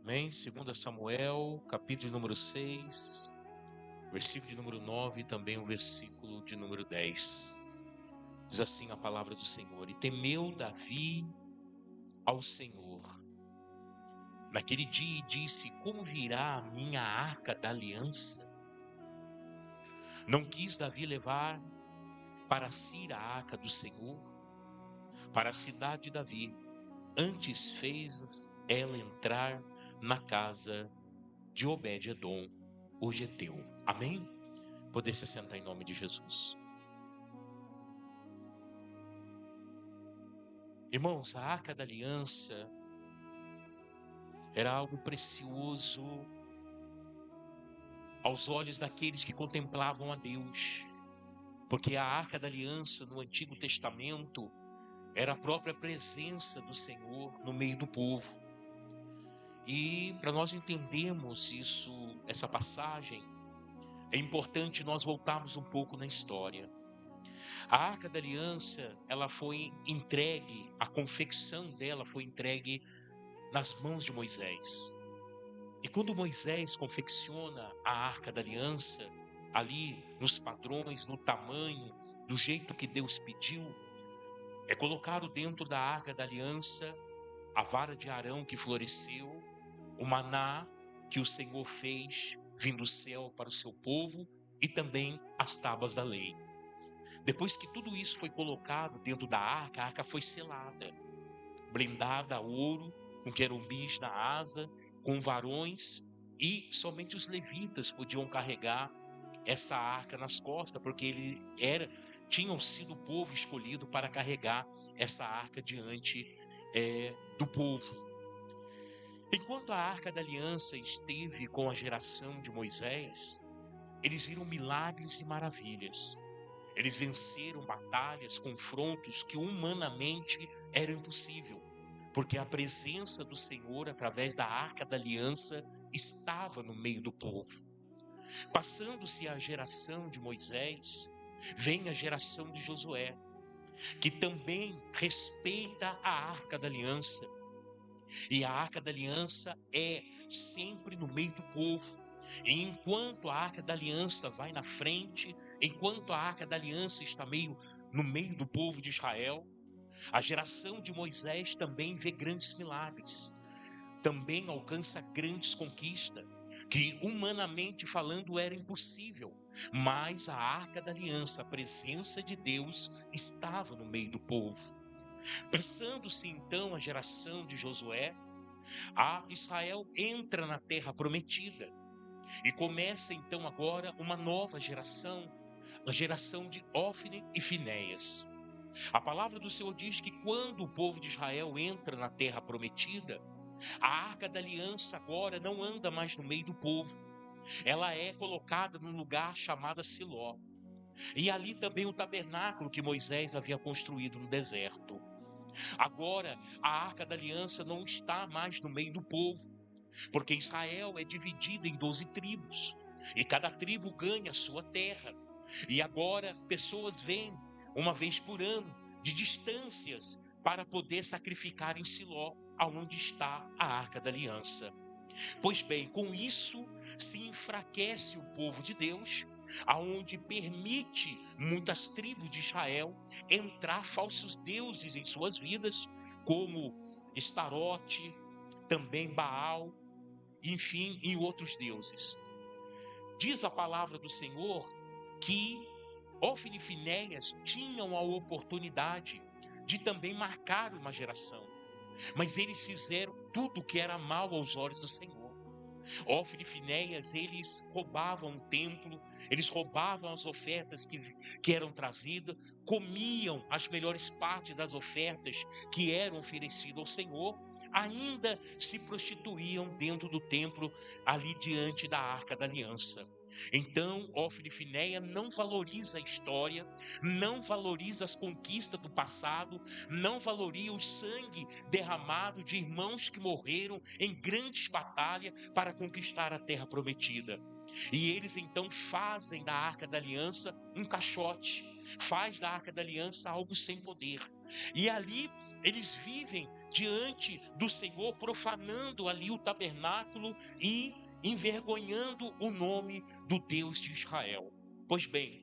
Amém? 2 Samuel, capítulo de número 6, versículo de número 9 e também o versículo de número 10. Diz assim a palavra do Senhor: E temeu Davi ao Senhor naquele dia e disse: Como virá a minha arca da aliança? Não quis Davi levar para si a arca do Senhor, para a cidade de Davi, antes fez ela entrar na casa de Obed-edom, o geteu. Amém? Poder se sentar em nome de Jesus. Irmãos, a arca da aliança era algo precioso aos olhos daqueles que contemplavam a Deus, porque a arca da aliança no Antigo Testamento era a própria presença do Senhor no meio do povo. E para nós entendermos isso, essa passagem, é importante nós voltarmos um pouco na história. A Arca da Aliança, ela foi entregue, a confecção dela foi entregue nas mãos de Moisés. E quando Moisés confecciona a Arca da Aliança, ali nos padrões, no tamanho, do jeito que Deus pediu, é colocado dentro da Arca da Aliança a vara de Arão que floresceu, o maná que o Senhor fez vindo do céu para o seu povo e também as tábuas da lei. Depois que tudo isso foi colocado dentro da arca, a arca foi selada, blindada a ouro, com querubins na asa, com varões, e somente os levitas podiam carregar essa arca nas costas, porque tinham sido o povo escolhido para carregar essa arca diante do povo. Enquanto a arca da aliança esteve com a geração de Moisés, eles viram milagres e maravilhas. Eles venceram batalhas, confrontos que humanamente eram impossível, porque a presença do Senhor através da arca da aliança estava no meio do povo. Passando-se a geração de Moisés, vem a geração de Josué, que também respeita a arca da aliança. E a arca da aliança é sempre no meio do povo. E enquanto a arca da aliança vai na frente, enquanto a arca da aliança está no meio do povo de Israel, a geração de Moisés também vê grandes milagres, também alcança grandes conquistas, que humanamente falando era impossível, mas a arca da aliança, a presença de Deus, estava no meio do povo. Passando-se então a geração de Josué, Israel entra na terra prometida e começa então agora uma nova geração, a geração de Ófni e Finéias. A palavra do Senhor diz que quando o povo de Israel entra na terra prometida, a arca da aliança agora não anda mais no meio do povo, ela é colocada num lugar chamado Siló, e ali também o tabernáculo que Moisés havia construído no deserto. Agora a arca da aliança não está mais no meio do povo, porque Israel é dividida em 12 tribos, e cada tribo ganha a sua terra. E agora pessoas vêm uma vez por ano, de distâncias, para poder sacrificar em Siló, aonde está a arca da aliança. Pois bem, com isso se enfraquece o povo de Deus, aonde permite muitas tribos de Israel entrar falsos deuses em suas vidas, como Estarote, também Baal, enfim, em outros deuses. Diz a palavra do Senhor que Ófni e Finéias tinham a oportunidade de também marcar uma geração, mas eles fizeram tudo o que era mal aos olhos do Senhor. Ófni e Finéias, eles roubavam o templo, eles roubavam as ofertas que eram trazidas, comiam as melhores partes das ofertas que eram oferecidas ao Senhor, ainda se prostituíam dentro do templo, ali diante da Arca da Aliança. Então, Ófni e Finéias não valoriza a história, não valoriza as conquistas do passado, não valoriza o sangue derramado de irmãos que morreram em grandes batalhas para conquistar a terra prometida. E eles então fazem da Arca da Aliança um caixote, faz da Arca da Aliança algo sem poder. E ali eles vivem diante do Senhor, profanando ali o tabernáculo e envergonhando o nome do Deus de Israel. Pois bem,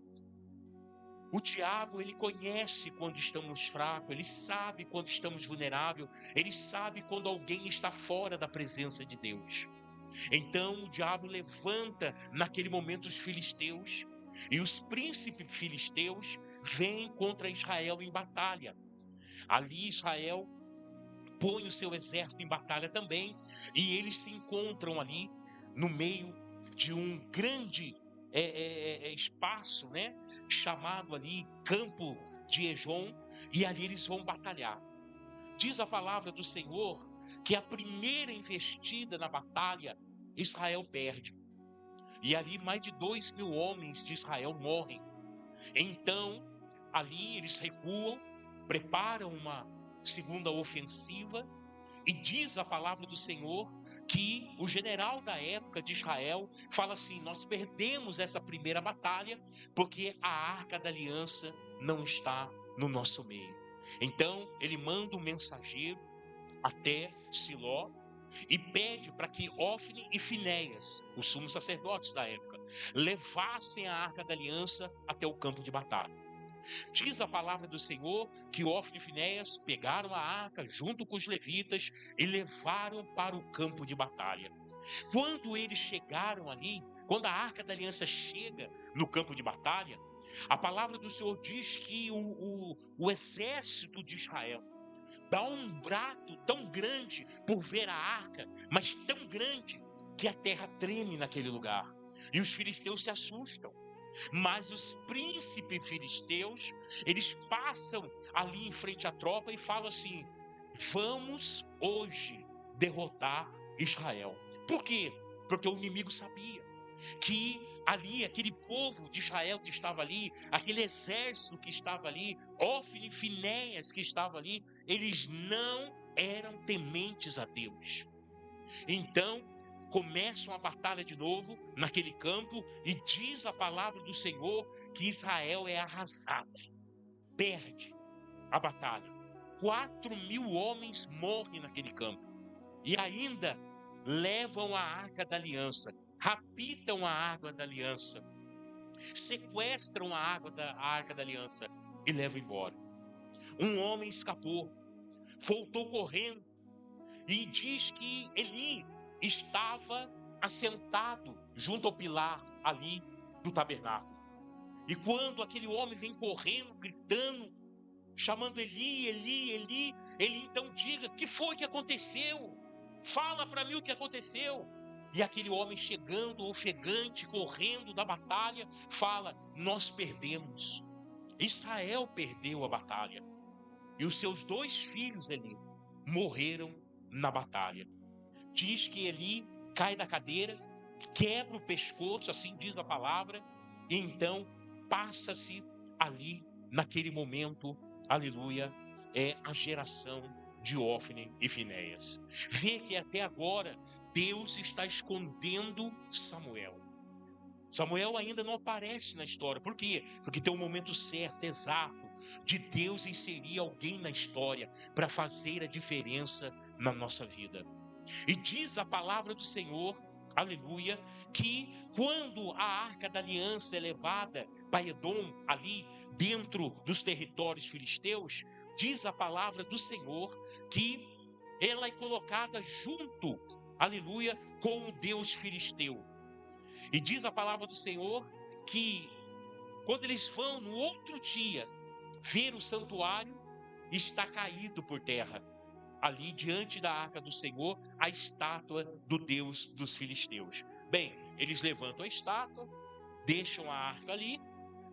o diabo, ele conhece quando estamos fracos, ele sabe quando estamos vulneráveis, ele sabe quando alguém está fora da presença de Deus. Então o diabo levanta naquele momento os filisteus, e os príncipes filisteus vêm contra Israel em batalha. Ali Israel põe o seu exército em batalha também, e eles se encontram ali no meio de um grande espaço, né, chamado ali Campo de Ejon, e ali eles vão batalhar. Diz a palavra do Senhor que a primeira investida na batalha, Israel perde. E ali mais de 2.000 homens de Israel morrem. Então, ali eles recuam, preparam uma segunda ofensiva, e diz a palavra do Senhor que o general da época de Israel fala assim: nós perdemos essa primeira batalha porque a arca da aliança não está no nosso meio. Então ele manda um mensageiro até Siló e pede para que Ofni e Finéias, os sumos sacerdotes da época, levassem a arca da aliança até o campo de batalha. Diz a palavra do Senhor que Ofni e Finéias pegaram a arca junto com os levitas e levaram para o campo de batalha. Quando eles chegaram ali, quando a arca da aliança chega no campo de batalha, a palavra do Senhor diz que o exército de Israel dá um brado tão grande por ver a arca, mas tão grande que a terra treme naquele lugar. E os filisteus se assustam. Mas os príncipes filisteus, eles passam ali em frente à tropa e falam assim: vamos hoje derrotar Israel. Por quê? Porque o inimigo sabia que ali, aquele povo de Israel que estava ali, aquele exército que estava ali, Ofni e Finéias que estava ali, eles não eram tementes a Deus. Então começam a batalha de novo naquele campo, e diz a palavra do Senhor que Israel é arrasada, perde a batalha. 4.000 homens morrem naquele campo, e ainda levam a arca da aliança, raptam a água da aliança, sequestram a arca da aliança e levam embora. Um homem escapou, voltou correndo, e diz que Eli estava assentado junto ao pilar ali do tabernáculo. E quando aquele homem vem correndo, gritando, chamando Eli, Eli, Eli, ele então diga: o que foi que aconteceu? Fala para mim o que aconteceu. E aquele homem chegando, ofegante, correndo da batalha, fala: nós perdemos. Israel perdeu a batalha. E os seus 2 filhos, Eli, morreram na batalha. Diz que Eli cai da cadeira, quebra o pescoço, assim diz a palavra, e então passa-se ali, naquele momento, aleluia, a geração de Ofni e Finéias. Vê que até agora Deus está escondendo Samuel. Samuel ainda não aparece na história. Por quê? Porque tem um momento certo, exato, de Deus inserir alguém na história para fazer a diferença na nossa vida. E diz a palavra do Senhor, aleluia, que quando a arca da aliança é levada para Edom, ali dentro dos territórios filisteus, diz a palavra do Senhor que ela é colocada junto, aleluia, com o Deus filisteu. E diz a palavra do Senhor que quando eles vão no outro dia ver o santuário, está caído por terra. Ali diante da arca do Senhor, a estátua do Deus dos filisteus. Bem, eles levantam a estátua, deixam a arca ali.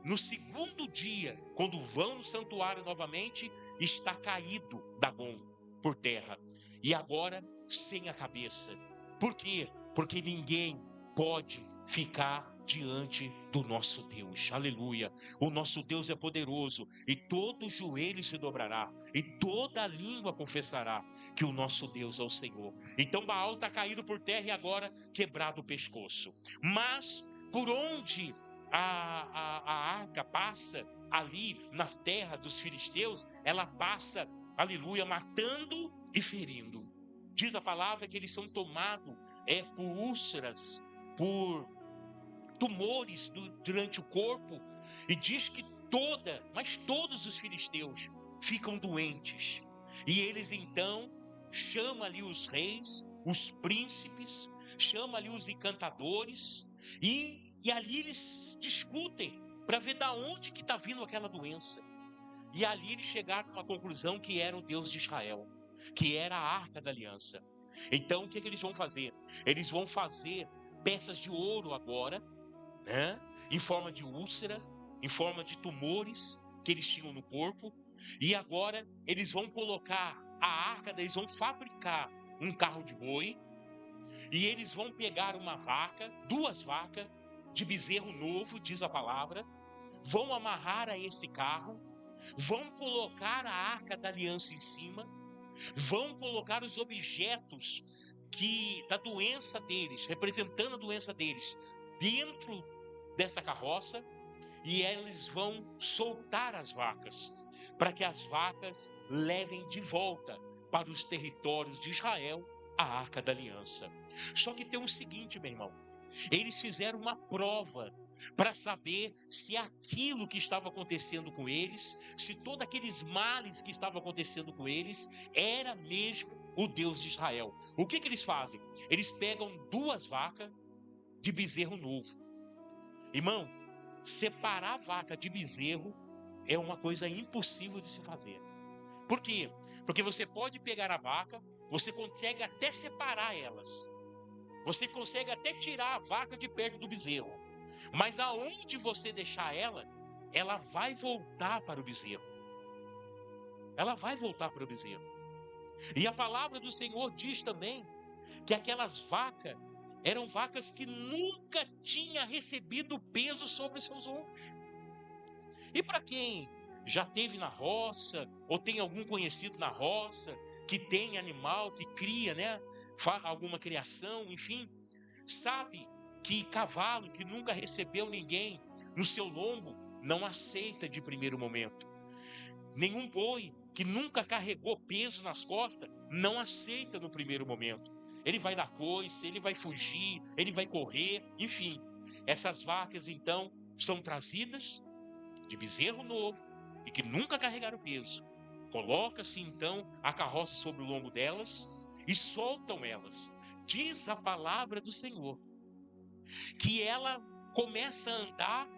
No segundo dia, quando vão no santuário novamente, está caído Dagon por terra. E agora sem a cabeça. Por quê? Porque ninguém pode ficar diante do nosso Deus, aleluia. O nosso Deus é poderoso, e todo joelho se dobrará, e toda língua confessará que o nosso Deus é o Senhor. Então Baal está caído por terra e agora quebrado o pescoço. Mas por onde a arca passa ali nas terras dos filisteus, ela passa, aleluia, matando e ferindo. Diz a palavra que eles são tomados por úlceras, por tumores durante o corpo, e diz que mas todos os filisteus ficam doentes. E eles então chamam ali os reis, os príncipes, chamam ali os encantadores, e ali eles discutem para ver da onde que está vindo aquela doença. E ali eles chegaram a uma conclusão que era o Deus de Israel, que era a Arca da Aliança. Então o que eles vão fazer? Eles vão fazer peças de ouro agora, né? Em forma de úlcera, em forma de tumores que eles tinham no corpo. E agora eles vão colocar a arca, eles vão fabricar um carro de boi, e eles vão pegar uma vaca, 2 vacas de bezerro novo, diz a palavra, vão amarrar a esse carro, vão colocar a arca da aliança em cima, vão colocar os objetos da doença deles, representando a doença deles, dentro dessa carroça, e eles vão soltar as vacas, para que as vacas levem de volta para os territórios de Israel a Arca da Aliança. Só que tem o seguinte, meu irmão, eles fizeram uma prova para saber se aquilo que estava acontecendo com eles, se todos aqueles males que estavam acontecendo com eles, era mesmo o Deus de Israel. O que eles fazem? Eles pegam 2 vacas de bezerro novo. Irmão, separar a vaca de bezerro é uma coisa impossível de se fazer. Por quê? Porque você pode pegar a vaca, você consegue até separar elas, você consegue até tirar a vaca de perto do bezerro, mas aonde você deixar ela vai voltar para o bezerro. Ela vai voltar para o bezerro. E a palavra do Senhor diz também que aquelas vacas eram vacas que nunca tinham recebido peso sobre os seus ombros. E para quem já esteve na roça, ou tem algum conhecido na roça, que tem animal, que cria, né? Alguma criação, enfim, sabe que cavalo que nunca recebeu ninguém no seu lombo, não aceita de primeiro momento. Nenhum boi que nunca carregou peso nas costas, não aceita no primeiro momento. Ele vai dar coice, ele vai fugir, ele vai correr, enfim. Essas vacas então são trazidas de bezerro novo e que nunca carregaram peso. Coloca-se então a carroça sobre o lombo delas e soltam elas. Diz a palavra do Senhor que ela começa a andar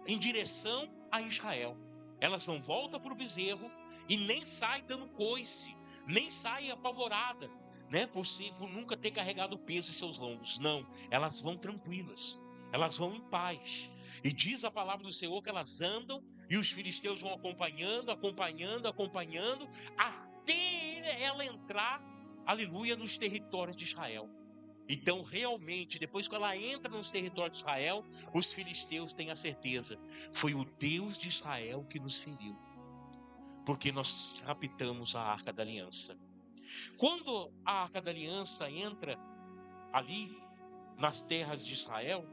em direção a Israel. Elas não voltam para o bezerro e nem saem dando coice, nem saem apavorada, né, por nunca ter carregado o peso em seus lombos. Não, elas vão tranquilas, elas vão em paz. E diz a palavra do Senhor que elas andam e os filisteus vão acompanhando, até ela entrar, aleluia, nos territórios de Israel. Então, realmente, depois que ela entra nos territórios de Israel, os filisteus têm a certeza, foi o Deus de Israel que nos feriu, porque nós raptamos a Arca da Aliança. Quando a Arca da Aliança entra ali nas terras de Israel,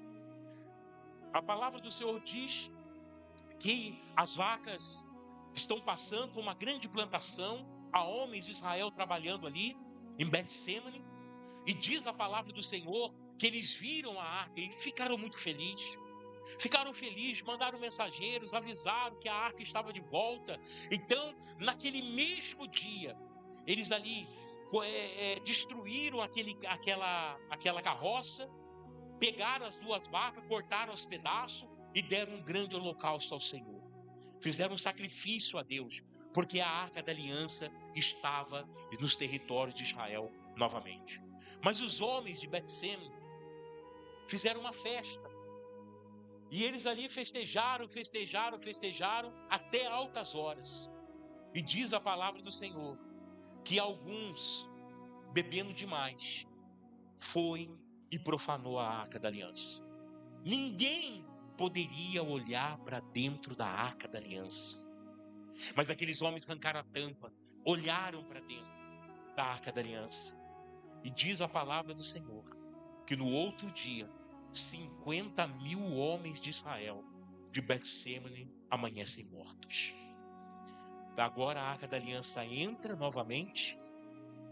a palavra do Senhor diz que as vacas estão passando por uma grande plantação, há homens de Israel trabalhando ali em Bet-Semane, e diz a palavra do Senhor que eles viram a arca e ficaram muito felizes. Ficaram felizes, mandaram mensageiros, avisaram que a arca estava de volta. Então, naquele mesmo dia, eles ali destruíram aquela carroça, pegaram as 2 vacas, cortaram os pedaços e deram um grande holocausto ao Senhor. Fizeram um sacrifício a Deus, porque a Arca da Aliança estava nos territórios de Israel novamente. Mas os homens de Bet-Semane fizeram uma festa. E eles ali festejaram até altas horas. E diz a palavra do Senhor que alguns, bebendo demais, foi e profanou a Arca da Aliança. Ninguém poderia olhar para dentro da Arca da Aliança. Mas aqueles homens arrancaram a tampa, olharam para dentro da Arca da Aliança. E diz a palavra do Senhor que no outro dia 50.000 homens de Israel, de Bet-Semes, amanhecem mortos. Agora a Arca da Aliança entra novamente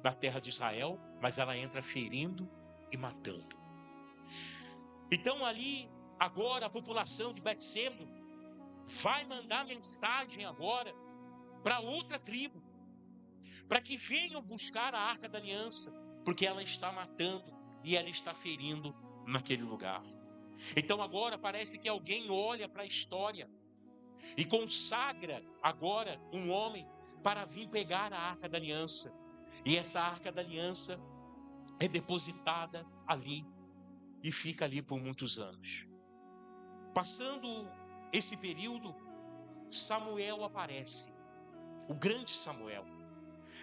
na terra de Israel, mas ela entra ferindo e matando. Então ali, agora a população de Bet-Semes vai mandar mensagem agora para outra tribo, para que venham buscar a Arca da Aliança, porque ela está matando e ela está ferindo naquele lugar. Então agora parece que alguém olha para a história e consagra agora um homem para vir pegar a Arca da Aliança. E essa Arca da Aliança é depositada ali e fica ali por muitos anos. Passando esse período, Samuel aparece, o grande Samuel.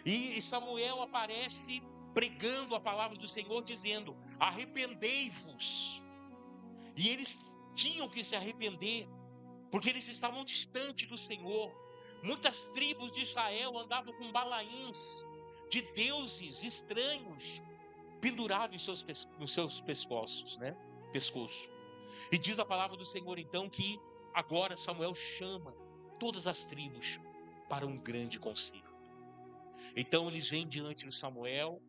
E Samuel aparece pregando a palavra do Senhor, dizendo: arrependei-vos. E eles tinham que se arrepender, porque eles estavam distantes do Senhor. Muitas tribos de Israel andavam com balaíns de deuses estranhos pendurados nos seus pescoços, né? Pescoço. E diz a palavra do Senhor então que agora Samuel chama todas as tribos para um grande concerto. Então eles vêm diante de Samuel,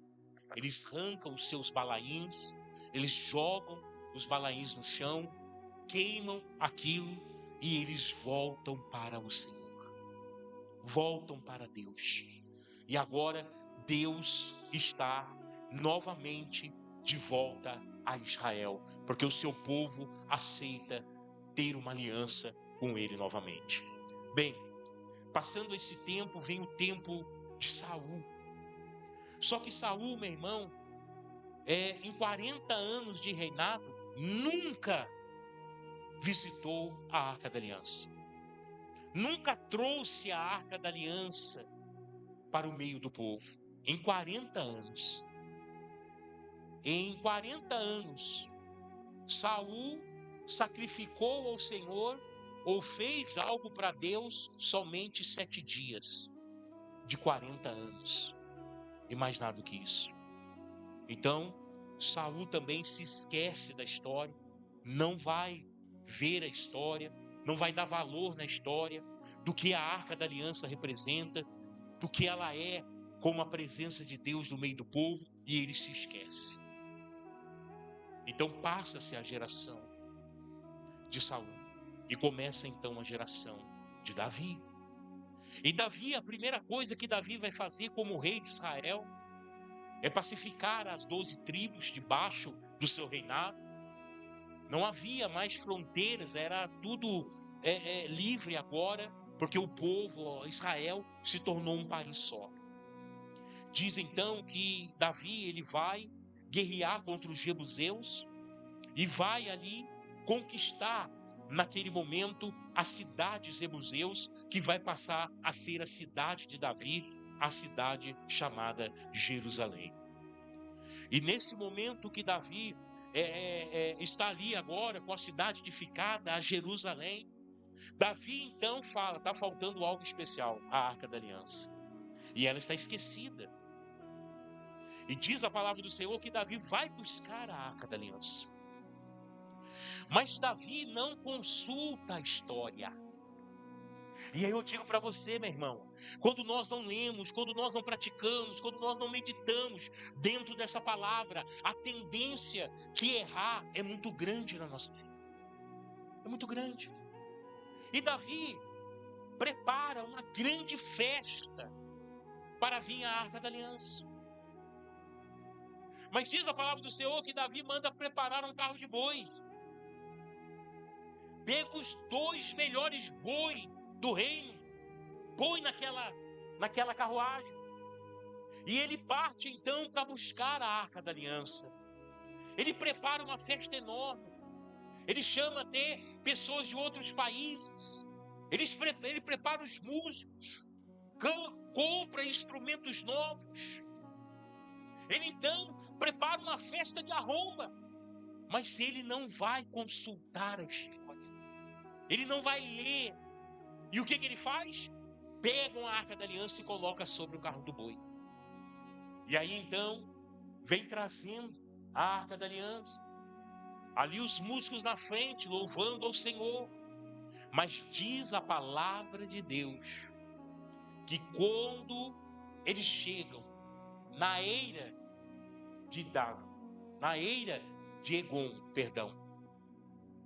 eles arrancam os seus balaíns, eles jogam os balaíns no chão, queimam aquilo e eles voltam para o Senhor, voltam para Deus. E agora Deus está novamente de volta a Israel, porque o seu povo aceita ter uma aliança com ele novamente. Bem, passando esse tempo, vem o tempo de Saul. Só que Saul, meu irmão, em 40 anos de reinado, nunca visitou a Arca da Aliança. Nunca trouxe a Arca da Aliança para o meio do povo. Em 40 anos. Em 40 anos, Saul sacrificou ao Senhor ou fez algo para Deus somente 7 dias de 40 anos. E mais nada do que isso. Então, Saul também se esquece da história, não vai ver a história, não vai dar valor na história, do que a Arca da Aliança representa, do que ela é como a presença de Deus no meio do povo, e ele se esquece. Então passa-se a geração de Saul e começa então a geração de Davi. E Davi, a primeira coisa que Davi vai fazer como rei de Israel é pacificar as 12 tribos debaixo do seu reinado. Não havia mais fronteiras, era tudo livre agora, porque o povo, Israel, se tornou um país só. Diz então que Davi ele vai guerrear contra os jebuseus e vai ali conquistar naquele momento a cidade de Jebuseus, que vai passar a ser a cidade de Davi, a cidade chamada Jerusalém. E nesse momento que Davi está ali agora com a cidade edificada, a Jerusalém, Davi então fala, está faltando algo especial, a Arca da Aliança. E ela está esquecida. E diz a palavra do Senhor que Davi vai buscar a Arca da Aliança. Mas Davi não consulta a história. E aí eu digo para você, meu irmão, quando nós não lemos, quando nós não praticamos, quando nós não meditamos dentro dessa palavra, a tendência de errar é muito grande na nossa vida. É muito grande. E Davi prepara uma grande festa para vir a Arca da Aliança. Mas diz a palavra do Senhor que Davi manda preparar um carro de boi. Pega os 2 melhores boi do reino, põe naquela carruagem. E ele parte então para buscar a Arca da Aliança. Ele prepara uma festa enorme. Ele chama até pessoas de outros países. Ele prepara os músicos. Compra instrumentos novos. Ele então prepara uma festa de arromba. Mas ele não vai consultar a história. Ele não vai ler. E o que ele faz? Pega a Arca da Aliança e coloca sobre o carro do boi. E aí então, vem trazendo a Arca da Aliança. Ali os músicos na frente, louvando ao Senhor. Mas diz a palavra de Deus que quando eles chegam na eira de Dan, na eira de Egon, perdão,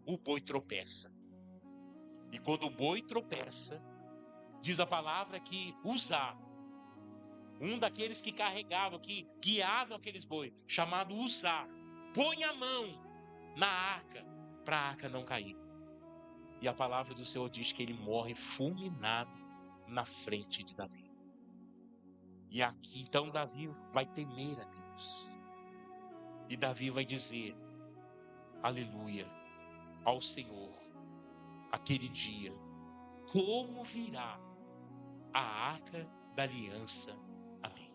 o boi tropeça. E quando o boi tropeça, diz a palavra que Uzá, um daqueles que carregavam, que guiavam aqueles bois, chamado Uzá, põe a mão na arca, para a arca não cair. E a palavra do Senhor diz que ele morre fulminado na frente de Davi. E aqui então Davi vai temer a Deus. E Davi vai dizer, aleluia, ao Senhor, aquele dia, como virá a arca da aliança. Amém.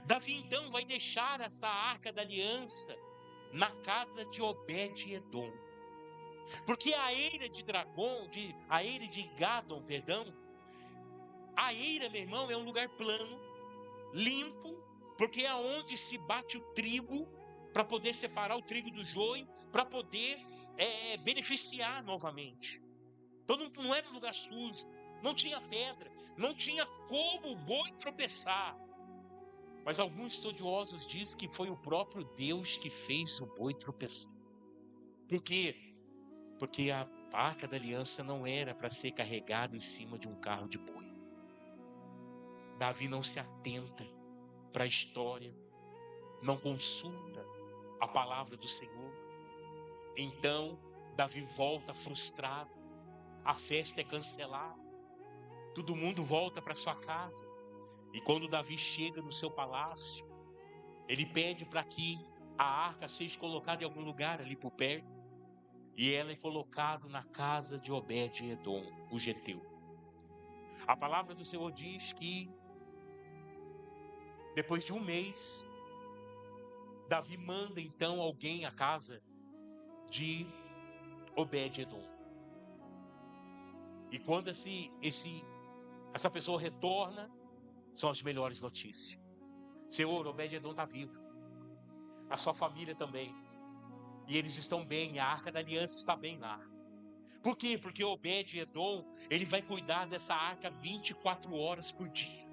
Davi então vai deixar essa arca da aliança na casa de Obed-edom. Porque a eira de a eira de Gadon, perdão, a eira, meu irmão, é um lugar plano, limpo, porque é onde se bate o trigo, para poder separar o trigo do joio, para poder beneficiar novamente. Então não era um lugar sujo, não tinha pedra, não tinha como o boi tropeçar. Mas alguns estudiosos dizem que foi o próprio Deus que fez o boi tropeçar. Por quê? Porque a arca da aliança não era para ser carregada em cima de um carro de boi. Davi não se atenta para a história, não consulta a palavra do Senhor. Então, Davi volta frustrado, a festa é cancelada, todo mundo volta para sua casa. E quando Davi chega no seu palácio, ele pede para que a arca seja colocada em algum lugar ali por perto, e ela é colocada na casa de Obed-edom, o geteu. A palavra do Senhor diz que depois de um mês, Davi manda então alguém à casa de Obed-edom. E quando essa pessoa retorna, são as melhores notícias. Senhor, Obed-edom está vivo. A sua família também. E eles estão bem, a arca da aliança está bem lá. Por quê? Porque Obed-edom, ele vai cuidar dessa arca 24 horas por dia.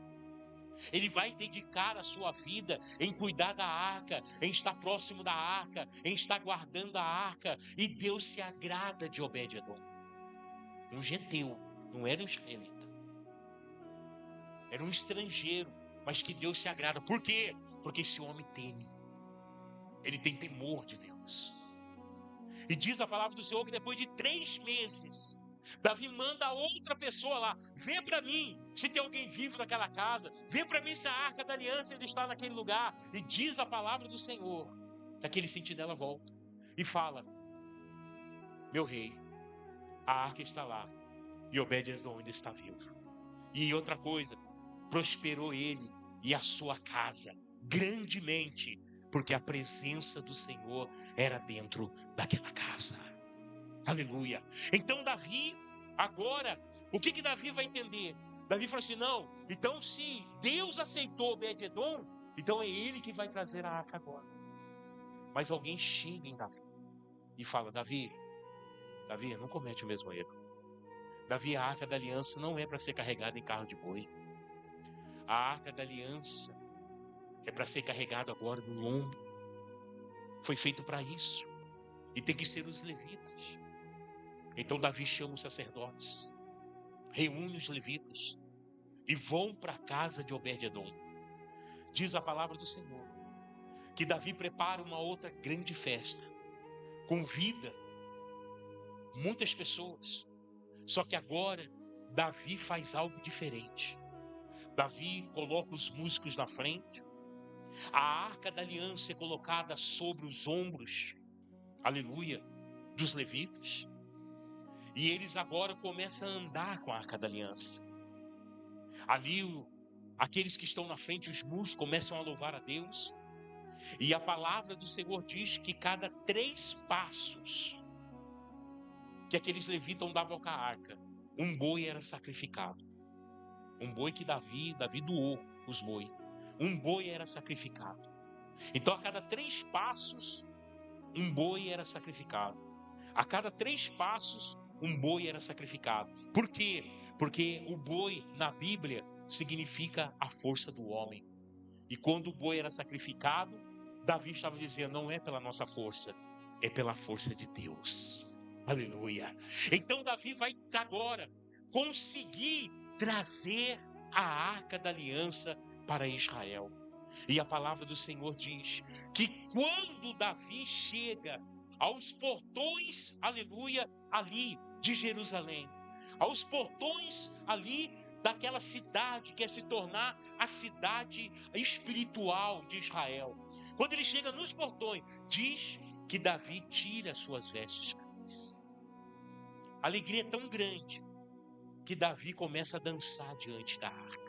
Ele vai dedicar a sua vida em cuidar da arca, em estar próximo da arca, em estar guardando a arca. E Deus se agrada de Obed-edom. Um geteu, não era um israelita. Era um estrangeiro, mas que Deus se agrada. Por quê? Porque esse homem teme. Ele tem temor de Deus. E diz a palavra do Senhor que depois de 3 meses, Davi manda outra pessoa lá, vê para mim se tem alguém vivo naquela casa, vê para mim se a arca da aliança ainda está naquele lugar. E diz a palavra do Senhor que aquele sentinela volta e fala, meu rei, a arca está lá e Obed-edom ainda está vivo. E outra coisa, prosperou ele e a sua casa grandemente, porque a presença do Senhor era dentro daquela casa. Aleluia. Então Davi, agora, o que Davi vai entender? Davi fala assim, não, então se Deus aceitou Obed-edom, então é ele que vai trazer a arca agora. Mas alguém chega em Davi e fala, Davi, não comete o mesmo erro. Davi, a arca da aliança não é para ser carregada em carro de boi. A arca da aliança é para ser carregada agora no lombo. Foi feito para isso. E tem que ser os levitas. Então Davi chama os sacerdotes, reúne os levitas e vão para a casa de Obed-edom. Diz a palavra do Senhor que Davi prepara uma outra grande festa, convida muitas pessoas. Só que agora Davi faz algo diferente. Davi coloca os músicos na frente, a arca da aliança é colocada sobre os ombros, aleluia, dos levitas. E eles agora começam a andar com a arca da aliança. Ali, aqueles que estão na frente, os músicos, começam a louvar a Deus. E a palavra do Senhor diz que cada 3 passos que aqueles levitas andavam com a arca, um boi era sacrificado. Um boi que Davi doou os boi. Um boi era sacrificado. Então a cada 3 passos, um boi era sacrificado. A cada 3 passos, um boi era sacrificado. Por quê? Porque o boi, na Bíblia, significa a força do homem. E quando o boi era sacrificado, Davi estava dizendo, não é pela nossa força, é pela força de Deus. Aleluia. Então Davi vai agora conseguir trazer a arca da aliança para Israel. E a palavra do Senhor diz que quando Davi chega aos portões, aleluia, ali de Jerusalém, aos portões ali daquela cidade que é se tornar a cidade espiritual de Israel. Quando ele chega nos portões, diz que Davi tira suas vestes caídas. A alegria é tão grande que Davi começa a dançar diante da arca.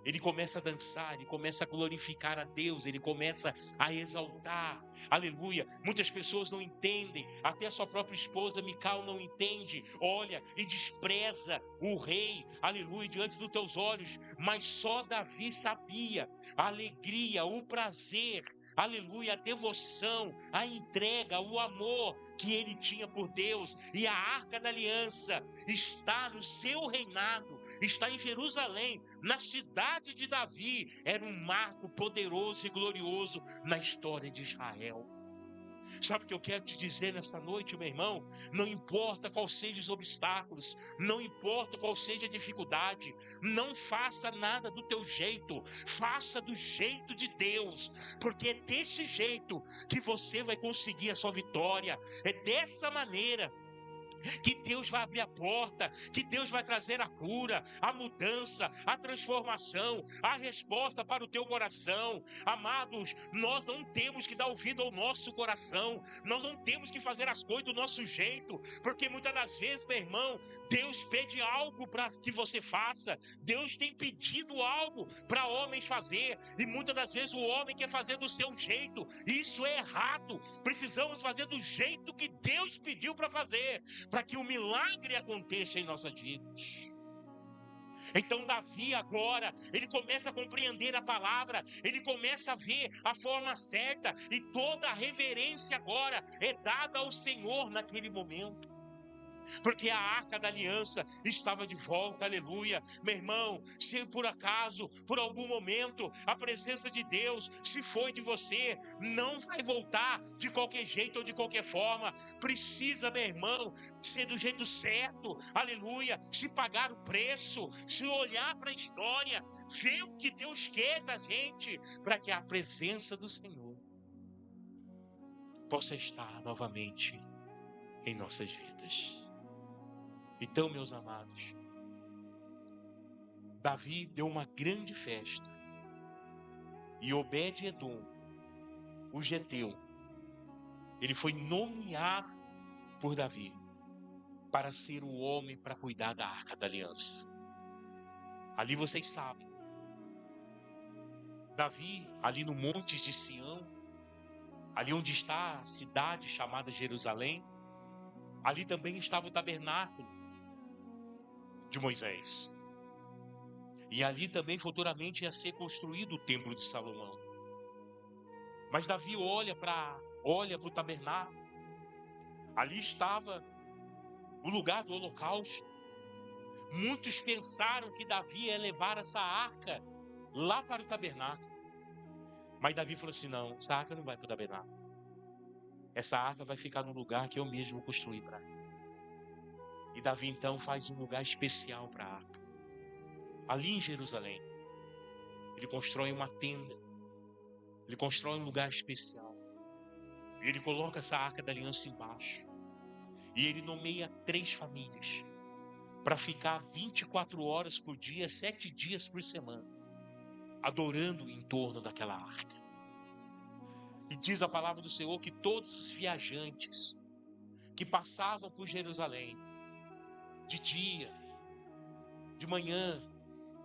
Ele começa a dançar, ele começa a glorificar a Deus, ele começa a exaltar, aleluia. Muitas pessoas não entendem, até a sua própria esposa Mical não entende, olha e despreza o rei, aleluia, diante dos teus olhos, mas só Davi sabia a alegria, o prazer, aleluia, a devoção, a entrega, o amor que ele tinha por Deus. E a arca da aliança está no seu reinado, está em Jerusalém, na cidade de Davi. Era um marco poderoso e glorioso na história de Israel. Sabe o que eu quero te dizer nessa noite, meu irmão? Não importa qual sejam os obstáculos, não importa qual seja a dificuldade, não faça nada do teu jeito, faça do jeito de Deus, porque é desse jeito que você vai conseguir a sua vitória, é dessa maneira que Deus vai abrir a porta, que Deus vai trazer a cura, a mudança, a transformação, a resposta para o teu coração. Amados, nós não temos que dar ouvido ao nosso coração, nós não temos que fazer as coisas do nosso jeito, porque muitas das vezes, meu irmão, Deus pede algo para que você faça, Deus tem pedido algo para homens fazer, e muitas das vezes o homem quer fazer do seu jeito, e isso é errado. Precisamos fazer do jeito que Deus pediu para fazer, para que o milagre aconteça em nossas vidas. Então Davi agora, ele começa a compreender a palavra, ele começa a ver a forma certa, e toda a reverência agora é dada ao Senhor naquele momento. Porque a arca da aliança estava de volta, aleluia. Meu irmão, se por acaso, por algum momento, a presença de Deus se foi de você, não vai voltar de qualquer jeito ou de qualquer forma. Precisa, meu irmão, ser do jeito certo, aleluia. Se pagar o preço, se olhar para a história, ver o que Deus quer da gente, para que a presença do Senhor possa estar novamente em nossas vidas. Então, meus amados, Davi deu uma grande festa, e Obed-edom, o geteu, ele foi nomeado por Davi para ser o homem para cuidar da arca da aliança. Ali vocês sabem, Davi, ali no Monte de Sião, ali onde está a cidade chamada Jerusalém, ali também estava o tabernáculo de Moisés. E ali também futuramente ia ser construído o templo de Salomão. Mas Davi olha para o tabernáculo. Ali estava o lugar do holocausto. Muitos pensaram que Davi ia levar essa arca lá para o tabernáculo. Mas Davi falou assim, não, essa arca não vai para o tabernáculo. Essa arca vai ficar no lugar que eu mesmo vou construir para ela. E Davi então faz um lugar especial para a arca. Ali em Jerusalém, ele constrói uma tenda. Ele constrói um lugar especial. E ele coloca essa arca da aliança embaixo. E ele nomeia 3 famílias para ficar 24 horas por dia, 7 dias por semana, adorando em torno daquela arca. E diz a palavra do Senhor que todos os viajantes que passavam por Jerusalém, de dia, de manhã,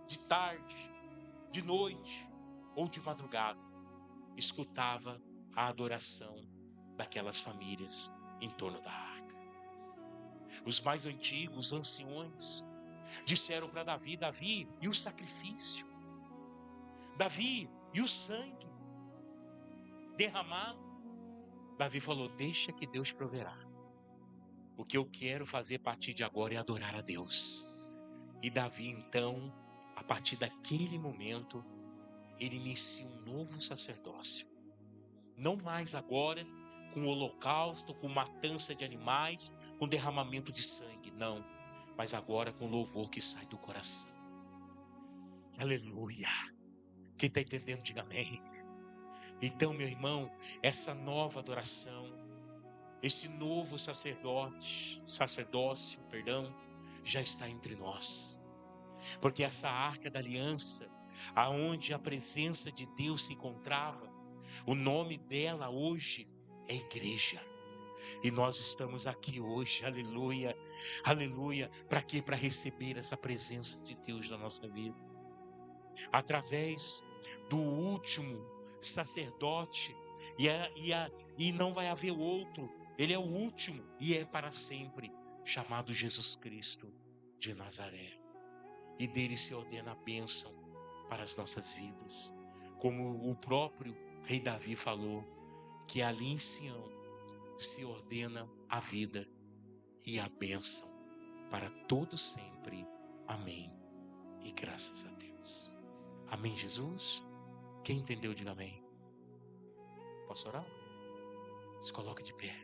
de tarde, de noite ou de madrugada, escutava a adoração daquelas famílias em torno da arca. Os mais antigos, os anciões, disseram para Davi, Davi, e o sacrifício? Davi, e o sangue derramado? Davi falou: deixa que Deus proverá. O que eu quero fazer a partir de agora é adorar a Deus. E Davi, então, a partir daquele momento, ele inicia um novo sacerdócio. Não mais agora com holocausto, com matança de animais, com derramamento de sangue, não. Mas agora com louvor que sai do coração. Aleluia. Quem está entendendo, diga amém. Então, meu irmão, essa nova adoração, esse novo sacerdócio, já está entre nós. Porque essa arca da aliança, aonde a presença de Deus se encontrava, o nome dela hoje é igreja. E nós estamos aqui hoje, aleluia, aleluia. Para quê? Para receber essa presença de Deus na nossa vida. Através do último sacerdote, e não vai haver outro, ele é o último e é para sempre, chamado Jesus Cristo de Nazaré. E dele se ordena a bênção para as nossas vidas. Como o próprio rei Davi falou, que ali em Sião se ordena a vida e a bênção para todo sempre. Amém. E graças a Deus. Amém, Jesus? Quem entendeu, diga amém. Posso orar? Se coloque de pé.